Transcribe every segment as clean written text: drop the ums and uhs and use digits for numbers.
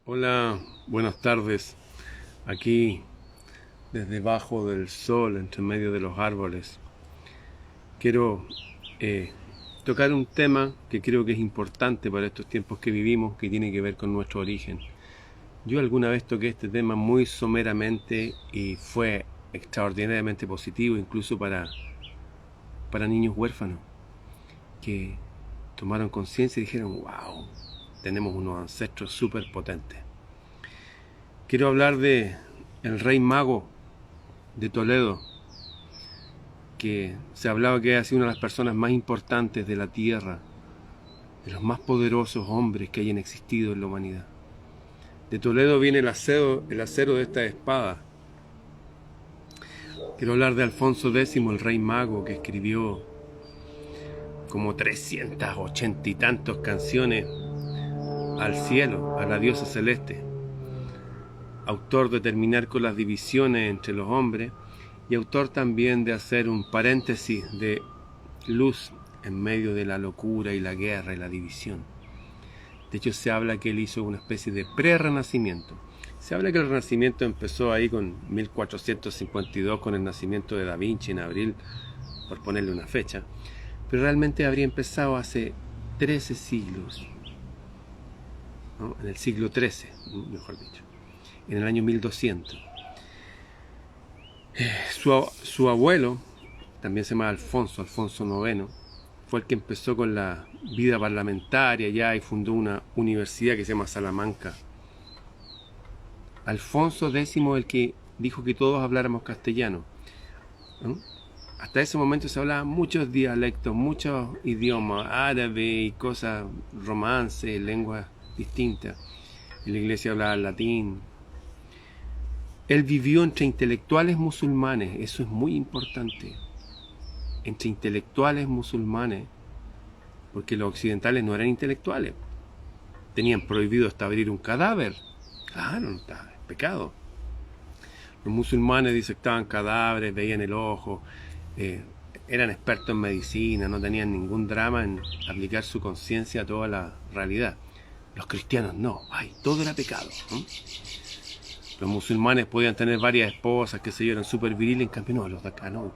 Hola, buenas tardes. Aquí, desde bajo del sol, entre medio de los árboles, quiero tocar un tema que creo que es importante para estos tiempos que vivimos, que tiene que ver con nuestro origen. Yo alguna vez toqué este tema muy someramente y fue extraordinariamente positivo, incluso para niños huérfanos, que tomaron conciencia y dijeron, wow, tenemos unos ancestros súper potentes. Quiero hablar de el rey mago de Toledo, que se hablaba que ha sido una de las personas más importantes de la tierra, de los más poderosos hombres que hayan existido en la humanidad. De Toledo viene el acero de esta espada. Quiero hablar de Alfonso X, el rey mago, que escribió como 380 y tantos canciones al cielo, a la diosa celeste, autor de terminar con las divisiones entre los hombres y autor también de hacer un paréntesis de luz en medio de la locura y la guerra y la división. De hecho, se habla que él hizo una especie de pre-renacimiento. Se habla que el renacimiento empezó ahí con 1452, con el nacimiento de Da Vinci en abril, por ponerle una fecha, pero realmente habría empezado hace 13 siglos, ¿no? En el siglo XIII, mejor dicho, en el año 1200. Su abuelo, también se llama Alfonso IX, fue el que empezó con la vida parlamentaria ya y fundó una universidad que se llama Salamanca. Alfonso X, el que dijo que todos habláramos castellano, ¿no? Hasta ese momento se hablaban muchos dialectos, muchos idiomas, árabe y cosas, romances, lenguas distintas. En la iglesia hablaba latín. Él vivió entre intelectuales musulmanes, eso es muy importante. Entre intelectuales musulmanes, porque los occidentales no eran intelectuales. Tenían prohibido hasta abrir un cadáver. Claro, no está, es pecado. Los musulmanes disectaban cadáveres, veían el ojo, eran expertos en medicina, no tenían ningún drama en aplicar su conciencia a toda la realidad. Los cristianos no, todo era pecado, ¿no? Los musulmanes podían tener varias esposas, que se yo, eran súper viriles, en cambio no, los de acá no,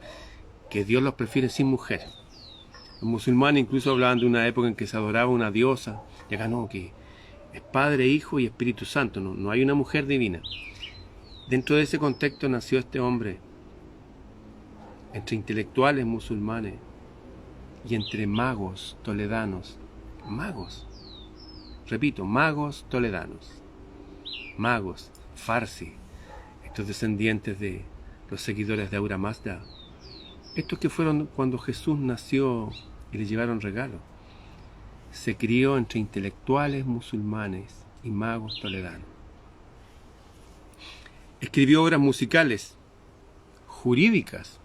que Dios los prefiere sin mujer. Los musulmanes incluso hablaban de una época en que se adoraba una diosa, y acá no, que es Padre, Hijo y Espíritu Santo, no hay una mujer divina. Dentro de ese contexto nació este hombre, entre intelectuales musulmanes y entre magos toledanos. Magos, repito, magos toledanos, magos, farsi, estos descendientes de los seguidores de Ahura Mazda, estos que fueron cuando Jesús nació y le llevaron regalos. Se crió entre intelectuales musulmanes y magos toledanos. Escribió obras musicales, jurídicas,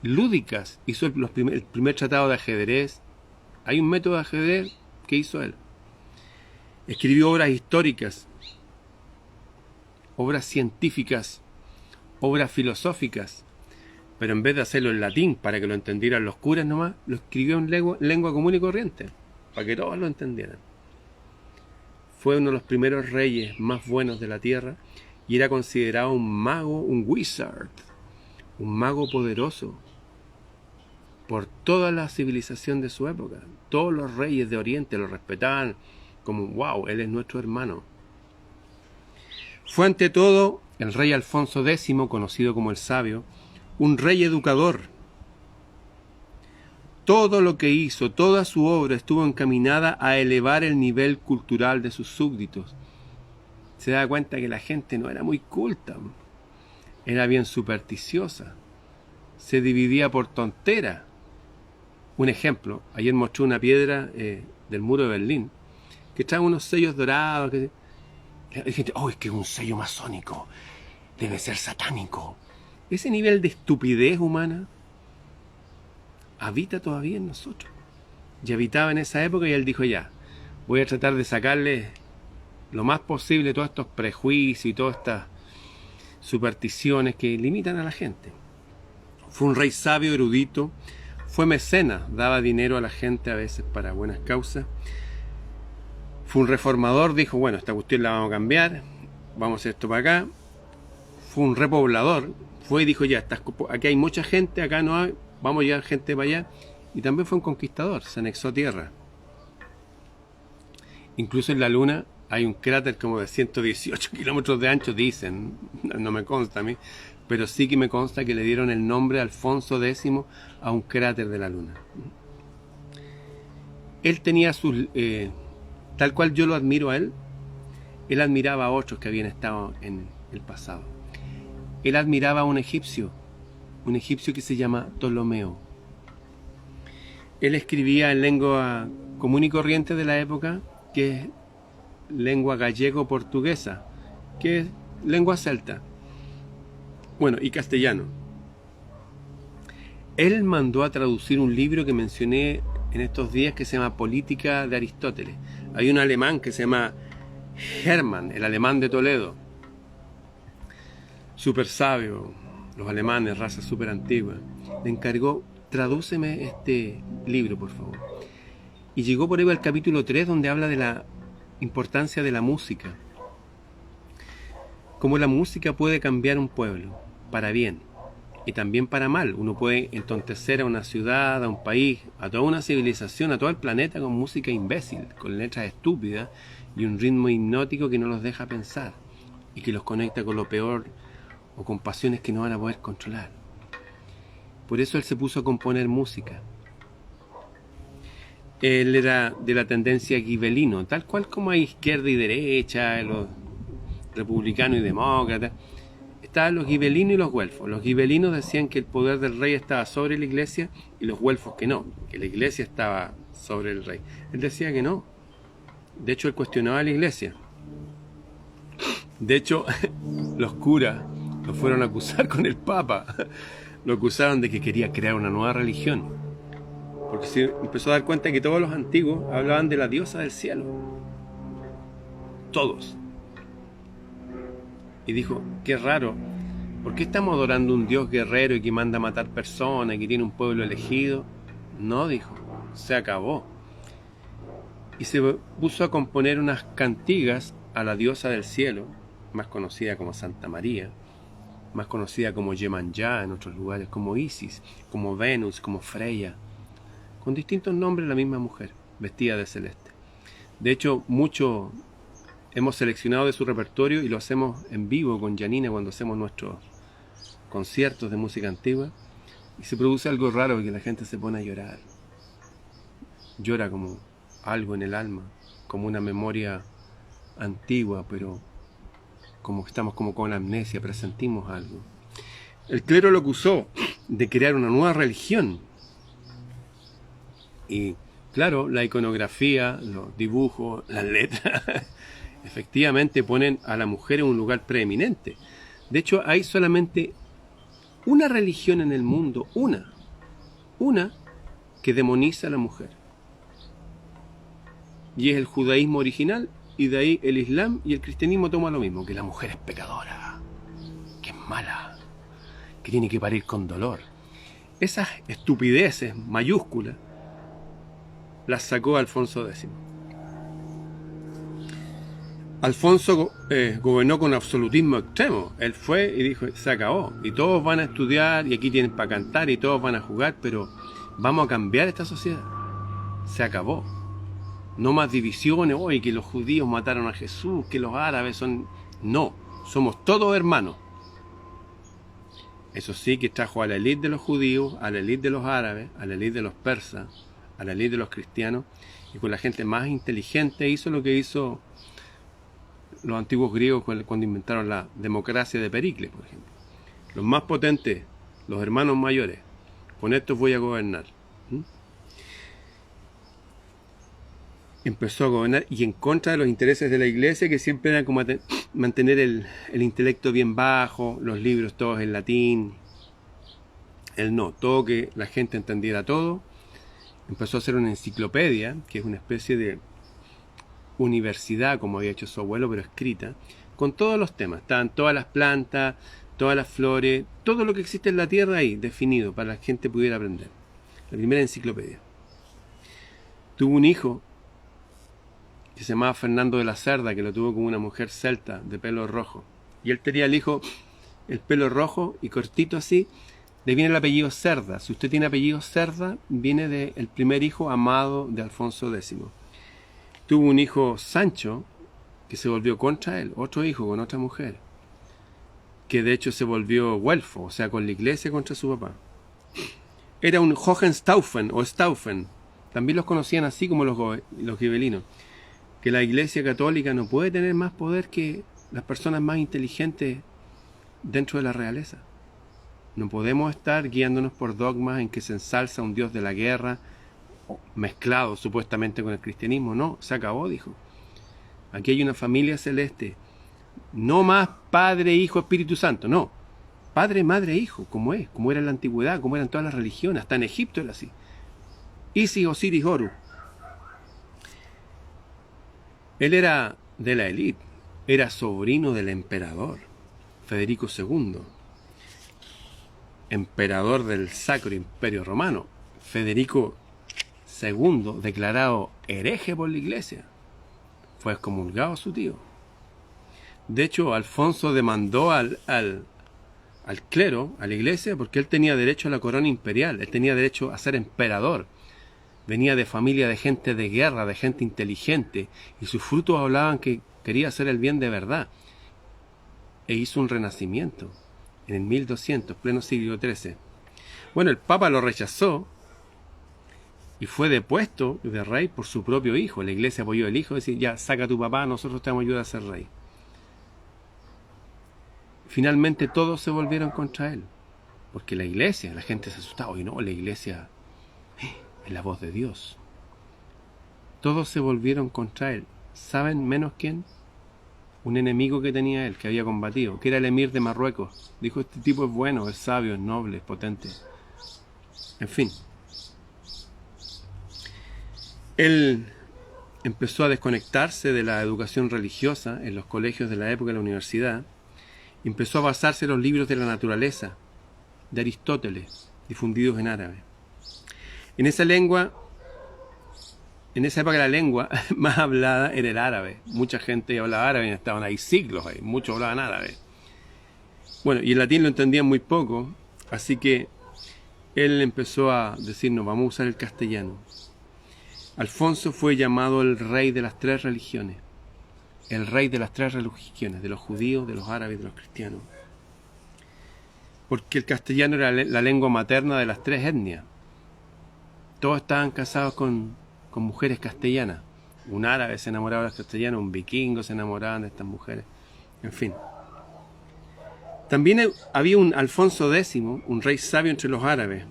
lúdicas. Hizo el primer tratado de ajedrez. Hay un método de ajedrez que hizo él. Escribió obras históricas, obras científicas, obras filosóficas, pero en vez de hacerlo en latín para que lo entendieran los curas nomás, lo escribió en lengua común y corriente, para que todos lo entendieran. Fue uno de los primeros reyes más buenos de la tierra y era considerado un mago, un wizard, un mago poderoso por toda la civilización de su época. Todos los reyes de Oriente lo respetaban como, wow, él es nuestro hermano. Fue ante todo el rey Alfonso X, conocido como el Sabio, un rey educador. Todo lo que hizo, toda su obra estuvo encaminada a elevar el nivel cultural de sus súbditos. Se da cuenta que la gente no era muy culta, era bien supersticiosa, se dividía por tonteras. Un ejemplo, ayer mostró una piedra del muro de Berlín, que trae unos sellos dorados. Hay gente, es que es un sello masónico, debe ser satánico. Ese nivel de estupidez humana habita todavía en nosotros. Y habitaba en esa época y él dijo, ya, voy a tratar de sacarle lo más posible todos estos prejuicios y todas estas supersticiones que limitan a la gente. Fue un rey sabio, erudito, fue mecenas, daba dinero a la gente a veces para buenas causas. Fue un reformador, dijo, bueno, esta cuestión la vamos a cambiar, vamos a hacer esto para acá. Fue un repoblador, fue y dijo, ya, aquí hay mucha gente, acá no hay, vamos a llevar gente para allá. Y también fue un conquistador, se anexó tierra. Incluso en la Luna hay un cráter como de 118 kilómetros de ancho, dicen, no me consta a mí, pero sí que me consta que le dieron el nombre Alfonso X a un cráter de la Luna. Él tenía sus... tal cual yo lo admiro a él admiraba a otros que habían estado en el pasado. Él admiraba a un egipcio que se llama Ptolomeo. Él escribía en lengua común y corriente de la época, que es lengua gallego-portuguesa, que es lengua celta, bueno, y castellano. Él mandó a traducir un libro que mencioné en estos días que se llama Política de Aristóteles. Hay un alemán que se llama Hermann, el alemán de Toledo, súper sabio, los alemanes, raza súper antigua, le encargó, tradúceme este libro, por favor. Y llegó por ahí al capítulo 3, donde habla de la importancia de la música. Cómo la música puede cambiar un pueblo, para bien, y también para mal. Uno puede entontecer a una ciudad, a un país, a toda una civilización, a todo el planeta con música imbécil, con letras estúpidas y un ritmo hipnótico que no los deja pensar y que los conecta con lo peor o con pasiones que no van a poder controlar. Por eso él se puso a componer música. Él era de la tendencia gibelino, tal cual como hay izquierda y derecha, los republicanos y demócratas. Estaban los gibelinos y los güelfos. Los gibelinos decían que el poder del rey estaba sobre la iglesia y los güelfos que no, que la iglesia estaba sobre el rey. Él decía que no. De hecho, él cuestionaba a la iglesia. De hecho, los curas lo fueron a acusar con el Papa. Lo acusaron de que quería crear una nueva religión. Porque se empezó a dar cuenta que todos los antiguos hablaban de la diosa del cielo. Todos. Y dijo, qué raro, ¿por qué estamos adorando un dios guerrero y que manda a matar personas y que tiene un pueblo elegido? No, dijo, se acabó. Y se puso a componer unas cantigas a la diosa del cielo, más conocida como Santa María, más conocida como Yemanjá en otros lugares, como Isis, como Venus, como Freya, con distintos nombres la misma mujer, vestida de celeste. De hecho, mucho hemos seleccionado de su repertorio y lo hacemos en vivo con Janina cuando hacemos nuestros conciertos de música antigua, y se produce algo raro, que la gente se pone a llorar. Llora como algo en el alma, como una memoria antigua, pero como estamos como con amnesia, presentimos algo. El clero lo acusó de crear una nueva religión. Y claro, la iconografía, los dibujos, las letras, efectivamente ponen a la mujer en un lugar preeminente. De hecho, hay solamente una religión en el mundo, una que demoniza a la mujer. Y es el judaísmo original, y de ahí el islam y el cristianismo toman lo mismo, que la mujer es pecadora, que es mala, que tiene que parir con dolor. Esas estupideces mayúsculas las sacó Alfonso X. Alfonso gobernó con absolutismo extremo. Él fue y dijo, se acabó, y todos van a estudiar, y aquí tienen para cantar, y todos van a jugar, pero vamos a cambiar esta sociedad. Se acabó. No más divisiones, hoy que los judíos mataron a Jesús, que los árabes son... No, somos todos hermanos. Eso sí, que trajo a la élite de los judíos, a la élite de los árabes, a la élite de los persas, a la élite de los cristianos, y con la gente más inteligente hizo lo que hizo los antiguos griegos cuando inventaron la democracia de Pericles, por ejemplo. Los más potentes, los hermanos mayores, con estos voy a gobernar. Empezó a gobernar y en contra de los intereses de la iglesia, que siempre era como mantener el intelecto bien bajo, los libros todos en latín. Él no, todo que la gente entendiera todo. Empezó a hacer una enciclopedia, que es una especie de universidad, como había hecho su abuelo, pero escrita, con todos los temas. Estaban todas las plantas, todas las flores, todo lo que existe en la tierra ahí, definido, para que la gente pudiera aprender. La primera enciclopedia. Tuvo un hijo que se llamaba Fernando de la Cerda, que lo tuvo con una mujer celta de pelo rojo. Y él tenía el hijo, el pelo rojo y cortito así, le viene el apellido Cerda. Si usted tiene apellido Cerda, viene del primer hijo amado de Alfonso X. Tuvo un hijo Sancho, que se volvió contra él, otro hijo con otra mujer, que de hecho se volvió güelfo, o sea, con la iglesia contra su papá. Era un Hohenstaufen o Staufen, también los conocían así como los gibelinos, que la iglesia católica no puede tener más poder que las personas más inteligentes dentro de la realeza. No podemos estar guiándonos por dogmas en que se ensalza un dios de la guerra, mezclado supuestamente con el cristianismo. No, se acabó, dijo. Aquí hay una familia celeste. No más Padre, Hijo, Espíritu Santo, no. Padre, Madre, Hijo, como era en la antigüedad, como eran todas las religiones, hasta en Egipto era así. Isis, Osiris, Horus. Él era de la élite, era sobrino del emperador, Federico II, emperador del Sacro Imperio Romano. Federico II, declarado hereje por la iglesia, fue excomulgado a su tío. De hecho, Alfonso demandó al clero, a la iglesia, porque él tenía derecho a la corona imperial, él tenía derecho a ser emperador. Venía de familia de gente de guerra, de gente inteligente, y sus frutos hablaban que quería hacer el bien de verdad. E hizo un renacimiento en el 1200, pleno siglo XIII. Bueno, el Papa lo rechazó y fue depuesto de rey por su propio hijo. La iglesia apoyó al hijo, decir, ya, saca a tu papá, nosotros te vamos a ayudar a ser rey. Finalmente todos se volvieron contra él, porque la iglesia, la gente se asustaba, y no, la iglesia es la voz de Dios. Todos se volvieron contra él. ¿Saben menos quién? Un enemigo que tenía él, que había combatido, que era el emir de Marruecos. Dijo, este tipo es bueno, es sabio, es noble, es potente. En fin. Él empezó a desconectarse de la educación religiosa en los colegios de la época de la universidad. Empezó a basarse en los libros de la naturaleza, de Aristóteles, difundidos en árabe. En esa época la lengua más hablada era el árabe. Mucha gente hablaba árabe, y estaban ahí siglos, muchos hablaban árabe. Bueno, y el latín lo entendían muy poco, así que él empezó a decirnos, vamos a usar el castellano. Alfonso fue llamado el rey de las tres religiones. El rey de las tres religiones, de los judíos, de los árabes y de los cristianos. Porque el castellano era la lengua materna de las tres etnias. Todos estaban casados con mujeres castellanas. Un árabe se enamoraba de los castellanos, un vikingo se enamoraba de estas mujeres. En fin. También había un Alfonso X, un rey sabio entre los árabes,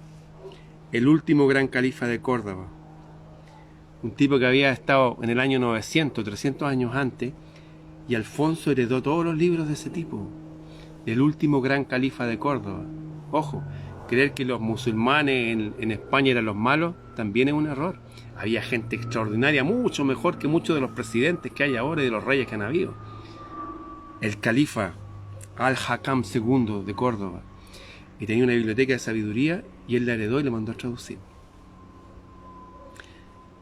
el último gran califa de Córdoba. Un tipo que había estado en el año 900, 300 años antes, y Alfonso heredó todos los libros de ese tipo. El último gran califa de Córdoba. Ojo, creer que los musulmanes en España eran los malos también es un error. Había gente extraordinaria, mucho mejor que muchos de los presidentes que hay ahora y de los reyes que han habido. El califa Al-Hakam II de Córdoba, y tenía una biblioteca de sabiduría, y él la heredó y la mandó a traducir.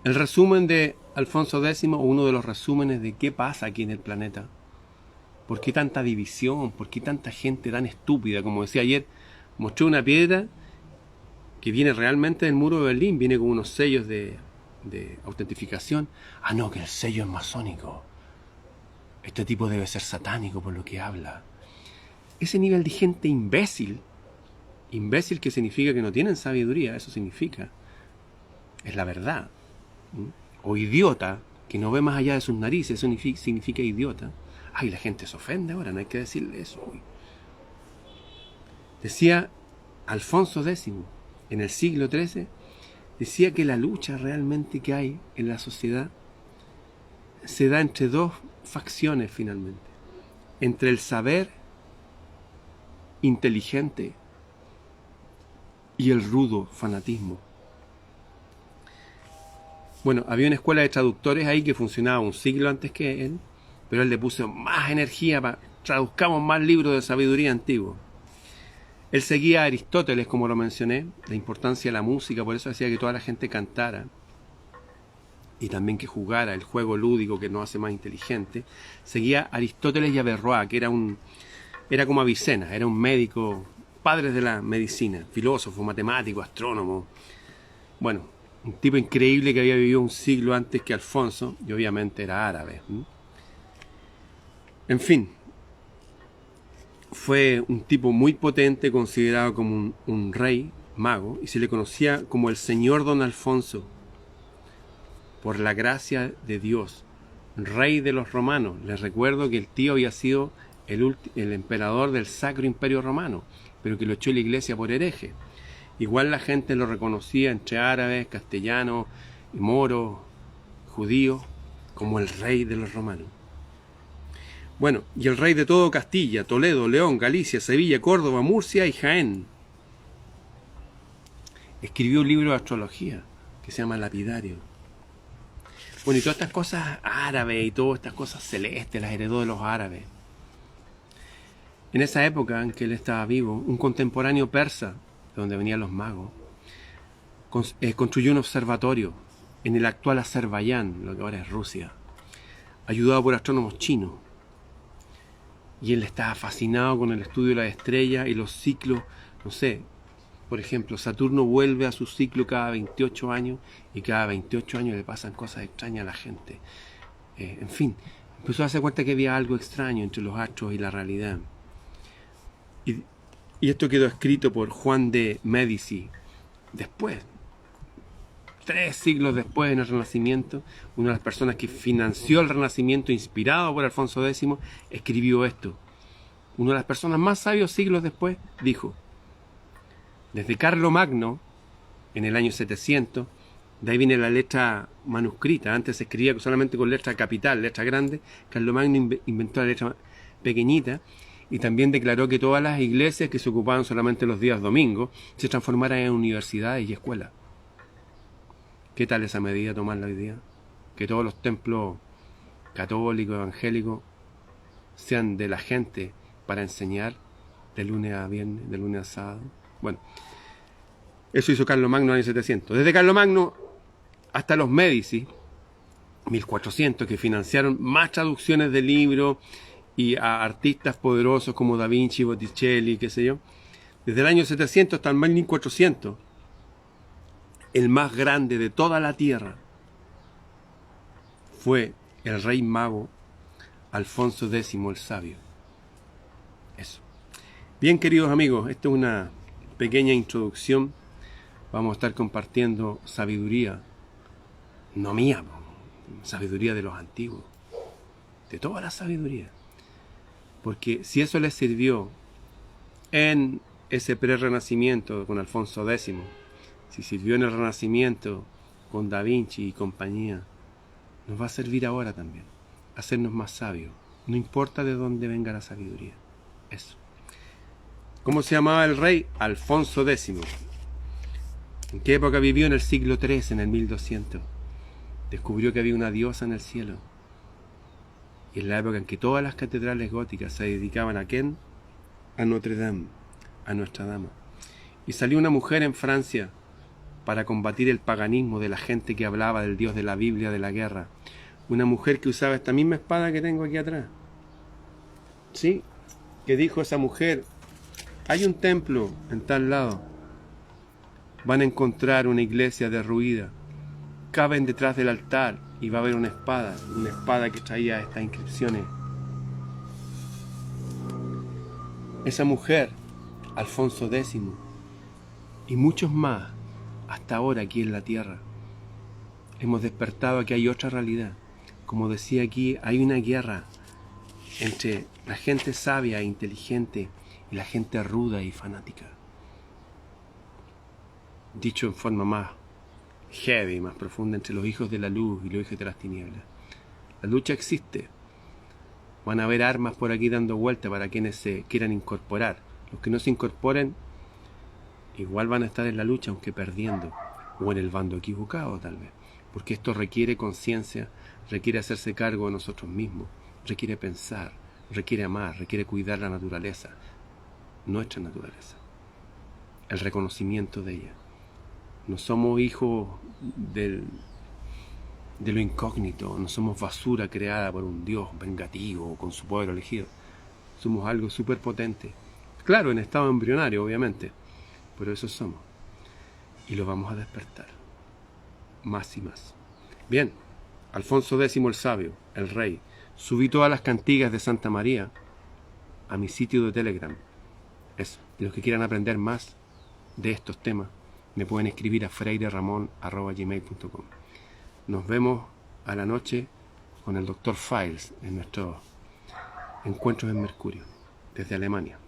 El resumen de Alfonso X, o uno de los resúmenes de qué pasa aquí en el planeta. ¿Por qué tanta división? ¿Por qué tanta gente tan estúpida? Como decía ayer, mostró una piedra que viene realmente del muro de Berlín, viene con unos sellos de autentificación. Ah, no, que el sello es masónico. Este tipo debe ser satánico por lo que habla. Ese nivel de gente imbécil, imbécil que significa que no tienen sabiduría, eso significa, es la verdad. O idiota, que no ve más allá de sus narices, eso significa idiota. Ay, la gente se ofende ahora, no hay que decirle eso. Decía Alfonso X, en el siglo XIII, decía que la lucha realmente que hay en la sociedad se da entre dos facciones finalmente. Entre el saber inteligente y el rudo fanatismo. Bueno, había una escuela de traductores ahí que funcionaba un siglo antes que él, pero él le puso más energía para traduzcamos más libros de sabiduría antiguos. Él seguía a Aristóteles, como lo mencioné, la importancia de la música, por eso hacía que toda la gente cantara. y también que jugara el juego lúdico que nos hace más inteligente, seguía Aristóteles y Averroes, que era como Avicena, era un médico, padre de la medicina, filósofo, matemático, astrónomo. Bueno, un tipo increíble que había vivido un siglo antes que Alfonso, y obviamente era árabe. En fin, fue un tipo muy potente, considerado como un rey mago, y se le conocía como el señor Don Alfonso, por la gracia de Dios, rey de los romanos. Les recuerdo que el tío había sido el emperador del Sacro Imperio Romano, pero que lo echó la iglesia por hereje. Igual la gente lo reconocía entre árabes, castellanos, moros, judíos, como el rey de los romanos. Bueno, y el rey de todo Castilla, Toledo, León, Galicia, Sevilla, Córdoba, Murcia y Jaén. Escribió un libro de astrología que se llama Lapidario. Bueno, y todas estas cosas árabes y todas estas cosas celestes las heredó de los árabes. En esa época en que él estaba vivo, un contemporáneo persa, de donde venían los magos, construyó un observatorio en el actual Azerbaiyán, lo que ahora es Rusia, ayudado por astrónomos chinos. Y él estaba fascinado con el estudio de las estrellas y los ciclos, no sé, por ejemplo, Saturno vuelve a su ciclo cada 28 años y cada 28 años le pasan cosas extrañas a la gente. En fin, empezó a darse cuenta que había algo extraño entre los astros y la realidad. Y esto quedó escrito por Juan de Médici después, 3 siglos después, en el Renacimiento. Una de las personas que financió el Renacimiento, inspirado por Alfonso X, escribió esto. Una de las personas más sabios siglos después dijo: desde Carlomagno, en el año 700, de ahí viene la letra manuscrita, antes se escribía solamente con letra capital, letra grande. Carlomagno inventó la letra pequeñita y también declaró que todas las iglesias que se ocupaban solamente los días domingos se transformaran en universidades y escuelas. ¿Qué tal esa medida tomarla hoy día? Que todos los templos católicos, evangélicos, sean de la gente para enseñar de lunes a viernes, de lunes a sábado. Bueno, eso hizo Carlomagno en el año 700. Desde Carlomagno hasta los Médici, 1400, que financiaron más traducciones de libros y a artistas poderosos como Da Vinci, Botticelli, qué sé yo. Desde el año 700 hasta el 1400, el más grande de toda la tierra fue el rey mago Alfonso X el Sabio. Eso. Bien, queridos amigos, esta es una pequeña introducción. Vamos a estar compartiendo sabiduría, no mía, sabiduría de los antiguos, de toda la sabiduría. Porque si eso les sirvió en ese pre-renacimiento con Alfonso X, si sirvió en el Renacimiento con Da Vinci y compañía, nos va a servir ahora también, hacernos más sabios, no importa de dónde venga la sabiduría. Eso. ¿Cómo se llamaba el rey? Alfonso X. ¿En qué época vivió? En el siglo III, en el 1200. Descubrió que había una diosa en el cielo. Y en la época en que todas las catedrales góticas se dedicaban ¿a quién? A Notre Dame, a Nuestra Dama. Y salió una mujer en Francia para combatir el paganismo de la gente que hablaba del Dios de la Biblia, de la guerra. Una mujer que usaba esta misma espada que tengo aquí atrás. ¿Sí? Que dijo esa mujer: hay un templo en tal lado. Van a encontrar una iglesia derruida. Caben detrás del altar y va a haber una espada que traía estas inscripciones. Esa mujer, Alfonso X, y muchos más, hasta ahora aquí en la tierra, hemos despertado a que hay otra realidad. Como decía aquí, hay una guerra entre la gente sabia e inteligente y la gente ruda y fanática. Dicho en forma más heavy, más profunda, entre los hijos de la luz y los hijos de las tinieblas. La lucha existe. Van a haber armas por aquí dando vuelta para quienes se quieran incorporar. Los que no se incorporen igual van a estar en la lucha, aunque perdiendo, o en el bando equivocado tal vez, porque esto requiere conciencia, requiere hacerse cargo de nosotros mismos, requiere pensar, requiere amar, requiere cuidar la naturaleza, nuestra naturaleza, el reconocimiento de ella. No somos hijos de lo incógnito, no somos basura creada por un Dios vengativo con su pueblo elegido. Somos algo súper potente. Claro, en estado embrionario, obviamente, pero eso somos. Y lo vamos a despertar. Más y más. Bien, Alfonso X el Sabio, el rey, subí todas las cantigas de Santa María a mi sitio de Telegram. Eso. Y los que quieran aprender más de estos temas, me pueden escribir a freireramon@gmail.com. Nos vemos a la noche con el Dr. Files en nuestros encuentros en Mercurio, desde Alemania.